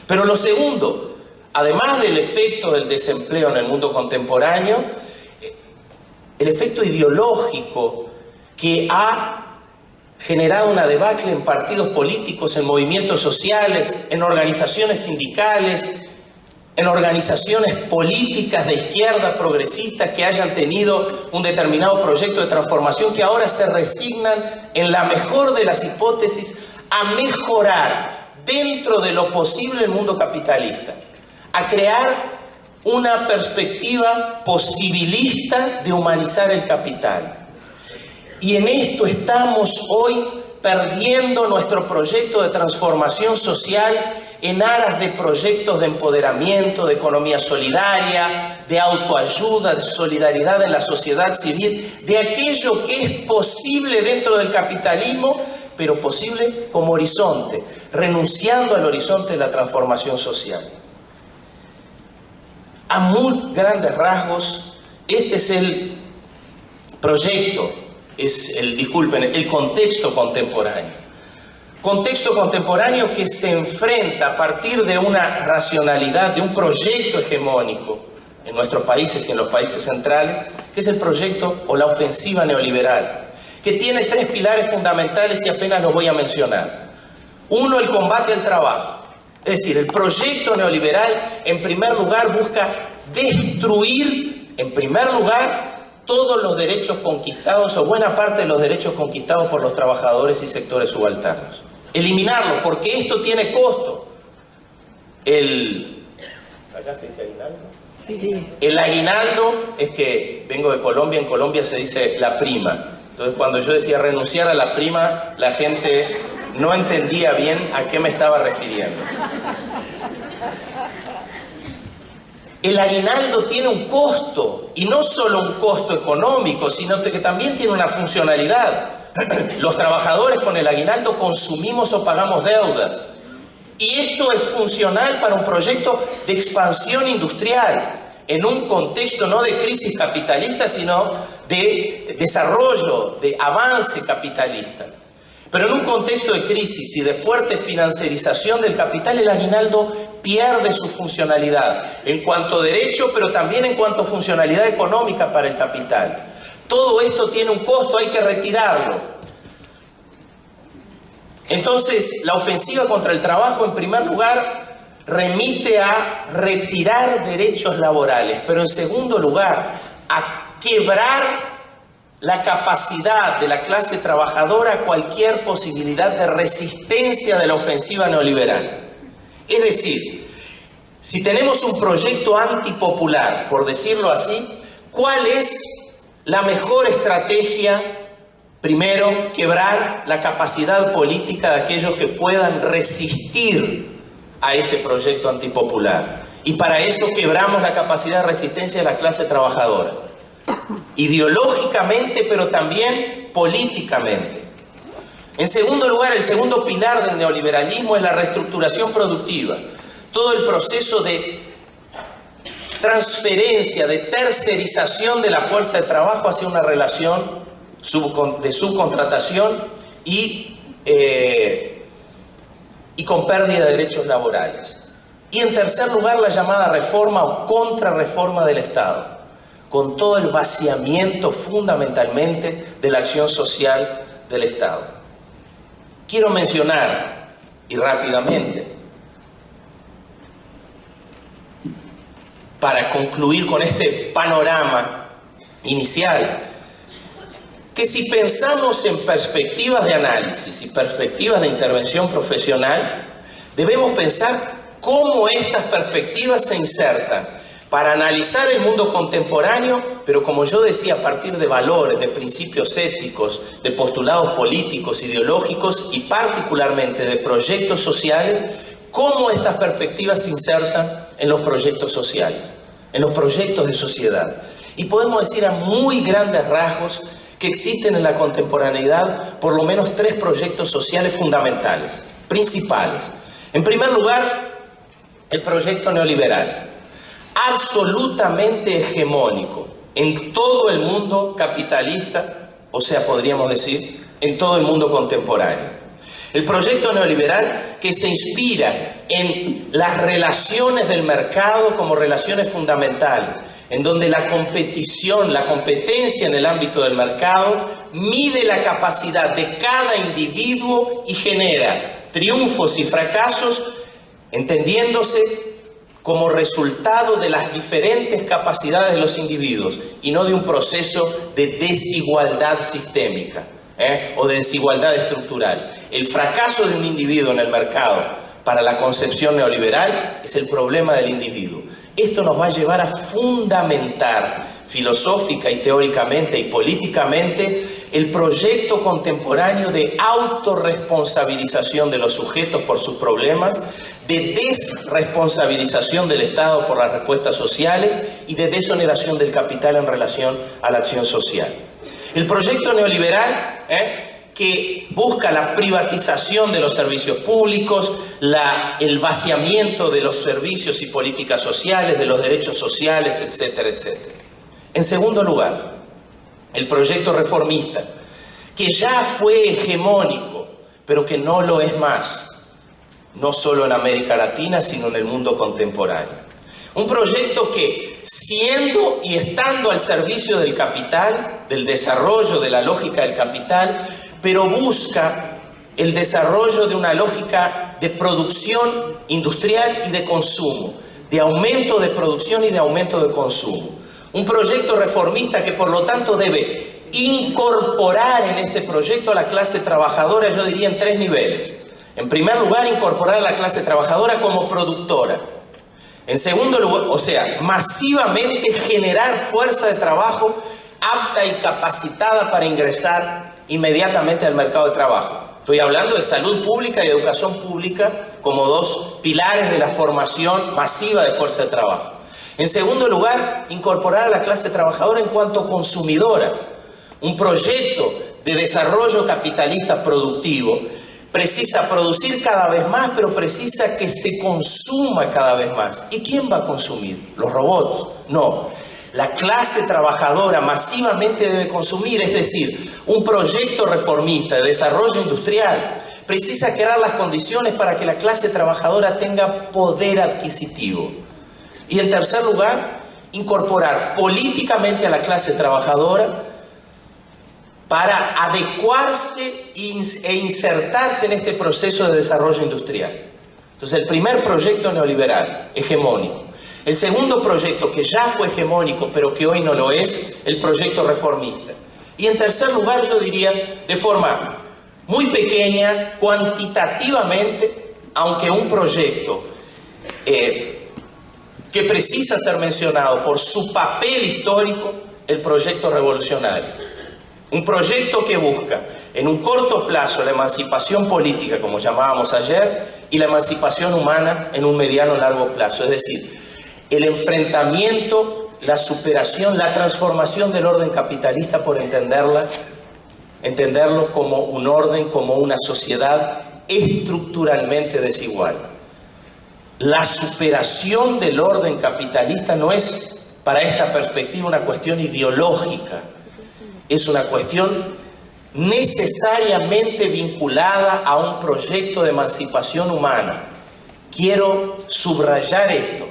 Pero lo segundo, además del efecto del desempleo en el mundo contemporáneo, el efecto ideológico que ha generado una debacle en partidos políticos, en movimientos sociales, en organizaciones sindicales, en organizaciones políticas de izquierda progresistas que hayan tenido un determinado proyecto de transformación, que ahora se resignan, en la mejor de las hipótesis, a mejorar dentro de lo posible el mundo capitalista, a crear una perspectiva posibilista de humanizar el capital. Y en esto estamos hoy perdiendo nuestro proyecto de transformación social en aras de proyectos de empoderamiento, de economía solidaria, de autoayuda, de solidaridad en la sociedad civil, de aquello que es posible dentro del capitalismo, pero posible como horizonte, renunciando al horizonte de la transformación social. A muy grandes rasgos, este es el proyecto, el contexto contemporáneo. Contexto contemporáneo que se enfrenta a partir de una racionalidad, de un proyecto hegemónico en nuestros países y en los países centrales, que es el proyecto o la ofensiva neoliberal, que tiene tres pilares fundamentales y apenas los voy a mencionar. Uno, el combate al trabajo. Es decir, el proyecto neoliberal, en primer lugar, busca destruir, en primer lugar, todos los derechos conquistados o buena parte de los derechos conquistados por los trabajadores y sectores subalternos. Eliminarlo, porque esto tiene costo. ¿Acá se dice aguinaldo? Sí. El aguinaldo es que, vengo de Colombia, en Colombia se dice la prima. Entonces, cuando yo decía renunciar a la prima, la gente no entendía bien a qué me estaba refiriendo. El aguinaldo tiene un costo, y no solo un costo económico, sino que también tiene una funcionalidad. Los trabajadores con el aguinaldo consumimos o pagamos deudas. Y esto es funcional para un proyecto de expansión industrial, en un contexto no de crisis capitalista, sino de desarrollo, de avance capitalista. Pero en un contexto de crisis y de fuerte financiarización del capital, el aguinaldo pierde su funcionalidad en cuanto a derecho, pero también en cuanto a funcionalidad económica para el capital. Todo esto tiene un costo, hay que retirarlo. Entonces, la ofensiva contra el trabajo, en primer lugar, remite a retirar derechos laborales, pero en segundo lugar, a quebrar la capacidad de la clase trabajadora a cualquier posibilidad de resistencia de la ofensiva neoliberal. Es decir, si tenemos un proyecto antipopular, por decirlo así, ¿cuál es la mejor estrategia? Primero, quebrar la capacidad política de aquellos que puedan resistir a ese proyecto antipopular. Y para eso quebramos la capacidad de resistencia de la clase trabajadora. Ideológicamente, pero también políticamente. En segundo lugar, el segundo pilar del neoliberalismo es la reestructuración productiva. Todo el proceso de transferencia, de tercerización de la fuerza de trabajo hacia una relación de subcontratación y con pérdida de derechos laborales. Y en tercer lugar, la llamada reforma o contrarreforma del Estado, con todo el vaciamiento fundamentalmente de la acción social del Estado. Quiero mencionar, y rápidamente, para concluir con este panorama inicial, que si pensamos en perspectivas de análisis y perspectivas de intervención profesional, debemos pensar cómo estas perspectivas se insertan para analizar el mundo contemporáneo, pero como yo decía, a partir de valores, de principios éticos, de postulados políticos, ideológicos y particularmente de proyectos sociales, cómo estas perspectivas se insertan en los proyectos sociales, en los proyectos de sociedad. Y podemos decir a muy grandes rasgos que existen en la contemporaneidad por lo menos tres proyectos sociales fundamentales, principales. En primer lugar, el proyecto neoliberal, absolutamente hegemónico en todo el mundo capitalista, o sea, podríamos decir, en todo el mundo contemporáneo. El proyecto neoliberal que se inspira en las relaciones del mercado como relaciones fundamentales, en donde la competición, la competencia en el ámbito del mercado mide la capacidad de cada individuo y genera triunfos y fracasos, entendiéndose como resultado de las diferentes capacidades de los individuos y no de un proceso de desigualdad sistémica o de desigualdad estructural. El fracaso de un individuo en el mercado para la concepción neoliberal es el problema del individuo. Esto nos va a llevar a fundamentar filosófica y teóricamente y políticamente el proyecto contemporáneo de autorresponsabilización de los sujetos por sus problemas, de desresponsabilización del Estado por las respuestas sociales y de desoneración del capital en relación a la acción social. El proyecto neoliberal que busca la privatización de los servicios públicos, el vaciamiento de los servicios y políticas sociales, de los derechos sociales, etcétera, etcétera. En segundo lugar, el proyecto reformista, que ya fue hegemónico, pero que no lo es más, no solo en América Latina, sino en el mundo contemporáneo. Un proyecto que, siendo y estando al servicio del capital, del desarrollo de la lógica del capital, pero busca el desarrollo de una lógica de producción industrial y de consumo, de aumento de producción y de aumento de consumo. Un proyecto reformista que por lo tanto debe incorporar en este proyecto a la clase trabajadora, yo diría en 3 niveles. En primer lugar, incorporar a la clase trabajadora como productora. En segundo lugar, o sea, masivamente generar fuerza de trabajo apta y capacitada para ingresar inmediatamente al mercado de trabajo. Estoy hablando de salud pública y educación pública como 2 pilares de la formación masiva de fuerza de trabajo. En segundo lugar, incorporar a la clase trabajadora en cuanto consumidora. Un proyecto de desarrollo capitalista productivo precisa producir cada vez más, pero precisa que se consuma cada vez más. ¿Y quién va a consumir? ¿Los robots? No. La clase trabajadora masivamente debe consumir, es decir, un proyecto reformista de desarrollo industrial precisa crear las condiciones para que la clase trabajadora tenga poder adquisitivo. Y en tercer lugar, incorporar políticamente a la clase trabajadora para adecuarse e insertarse en este proceso de desarrollo industrial. Entonces, el primer proyecto neoliberal, hegemónico. El segundo proyecto, que ya fue hegemónico, pero que hoy no lo es, el proyecto reformista. Y en tercer lugar, yo diría, de forma muy pequeña, cuantitativamente, aunque un proyecto que precisa ser mencionado por su papel histórico, el proyecto revolucionario. Un proyecto que busca en un corto plazo la emancipación política, como llamábamos ayer, y la emancipación humana en un mediano largo plazo. Es decir, el enfrentamiento, la superación, la transformación del orden capitalista por entenderlo como un orden, como una sociedad estructuralmente desigual. La superación del orden capitalista no es, para esta perspectiva, una cuestión ideológica. Es una cuestión necesariamente vinculada a un proyecto de emancipación humana. Quiero subrayar esto.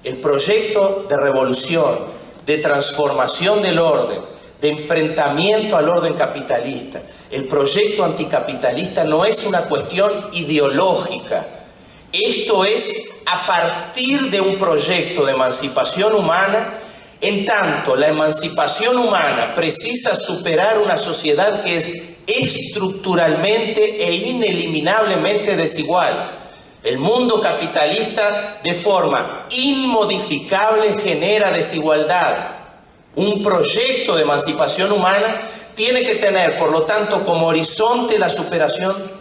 El proyecto de revolución, de transformación del orden, de enfrentamiento al orden capitalista, el proyecto anticapitalista no es una cuestión ideológica. Esto es a partir de un proyecto de emancipación humana. En tanto, la emancipación humana precisa superar una sociedad que es estructuralmente e ineliminablemente desigual. El mundo capitalista, de forma inmodificable, genera desigualdad. Un proyecto de emancipación humana tiene que tener, por lo tanto, como horizonte la superación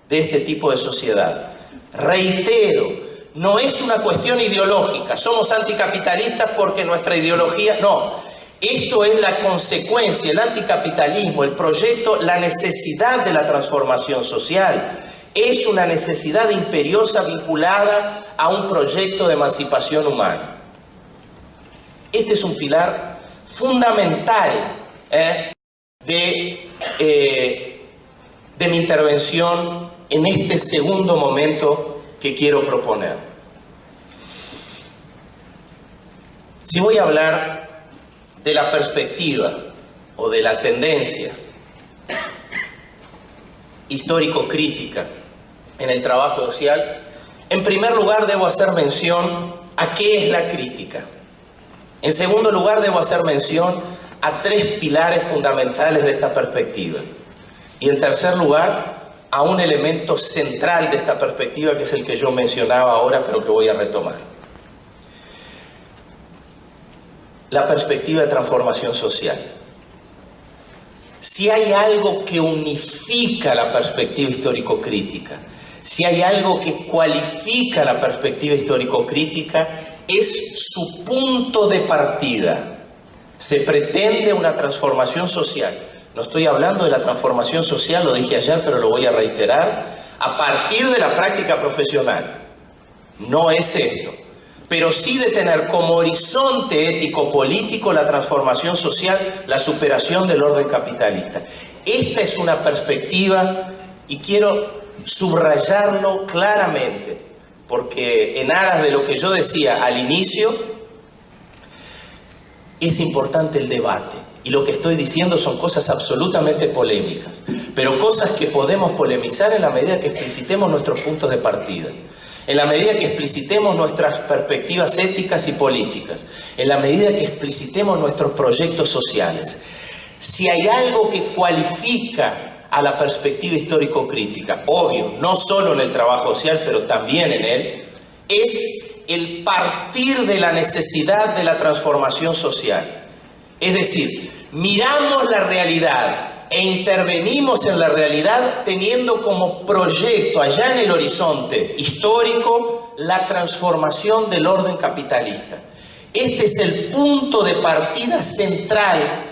de este tipo de sociedad. Reitero, no es una cuestión ideológica, somos anticapitalistas porque nuestra ideología, no. Esto es la consecuencia, el anticapitalismo, el proyecto, la necesidad de la transformación social. Es una necesidad imperiosa vinculada a un proyecto de emancipación humana. Este es un pilar fundamental de mi intervención en este segundo momento que quiero proponer. Si voy a hablar de la perspectiva o de la tendencia histórico-crítica en el trabajo social, en primer lugar debo hacer mención a qué es la crítica. En segundo lugar debo hacer mención a tres pilares fundamentales de esta perspectiva. Y en tercer lugar, a un elemento central de esta perspectiva que es el que yo mencionaba ahora, pero que voy a retomar. La perspectiva de transformación social. Si hay algo que unifica la perspectiva histórico-crítica, si hay algo que cualifica la perspectiva histórico-crítica, es su punto de partida. Se pretende una transformación social. No estoy hablando de la transformación social, lo dije ayer, pero lo voy a reiterar, a partir de la práctica profesional. No es esto. Pero sí de tener como horizonte ético-político la transformación social, la superación del orden capitalista. Esta es una perspectiva, y quiero subrayarlo claramente, porque en aras de lo que yo decía al inicio, es importante el debate. Y lo que estoy diciendo son cosas absolutamente polémicas, pero cosas que podemos polemizar en la medida que explicitemos nuestros puntos de partida. En la medida que explicitemos nuestras perspectivas éticas y políticas, en la medida que explicitemos nuestros proyectos sociales. Si hay algo que cualifica a la perspectiva histórico-crítica, obvio, no solo en el trabajo social, pero también en él, es el partir de la necesidad de la transformación social. Es decir, miramos la realidad e intervenimos en la realidad teniendo como proyecto allá en el horizonte histórico la transformación del orden capitalista. Este es el punto de partida central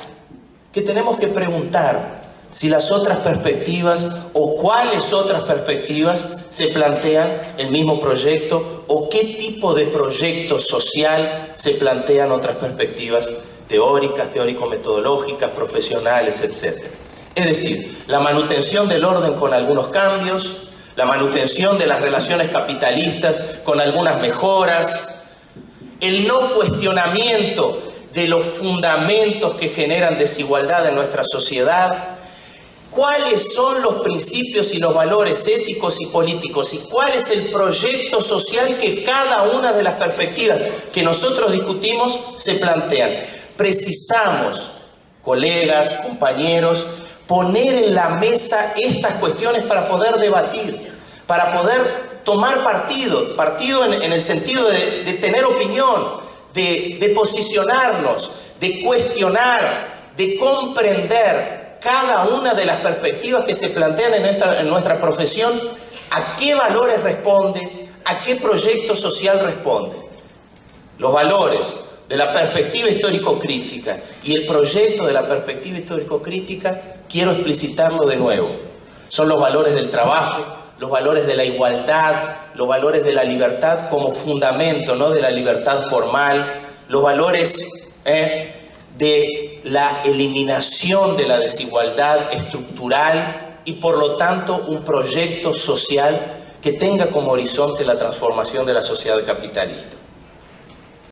que tenemos que preguntar si las otras perspectivas o cuáles otras perspectivas se plantean el mismo proyecto o qué tipo de proyecto social se plantean otras perspectivas teóricas, teórico-metodológicas, profesionales, etc. Es decir, la manutención del orden con algunos cambios, la manutención de las relaciones capitalistas con algunas mejoras, el no cuestionamiento de los fundamentos que generan desigualdad en nuestra sociedad, cuáles son los principios y los valores éticos y políticos y cuál es el proyecto social que cada una de las perspectivas que nosotros discutimos se plantean. Precisamos, colegas, compañeros, poner en la mesa estas cuestiones para poder debatir, para poder tomar partido en el sentido de tener opinión, de posicionarnos, de cuestionar, de comprender cada una de las perspectivas que se plantean en nuestra profesión, a qué valores responde, a qué proyecto social responde. Los valores de la perspectiva histórico-crítica y el proyecto de la perspectiva histórico-crítica, quiero explicitarlo de nuevo. Son los valores del trabajo, los valores de la igualdad, los valores de la libertad como fundamento, ¿no?, de la libertad formal, los valores de la eliminación de la desigualdad estructural y, por lo tanto, un proyecto social que tenga como horizonte la transformación de la sociedad capitalista.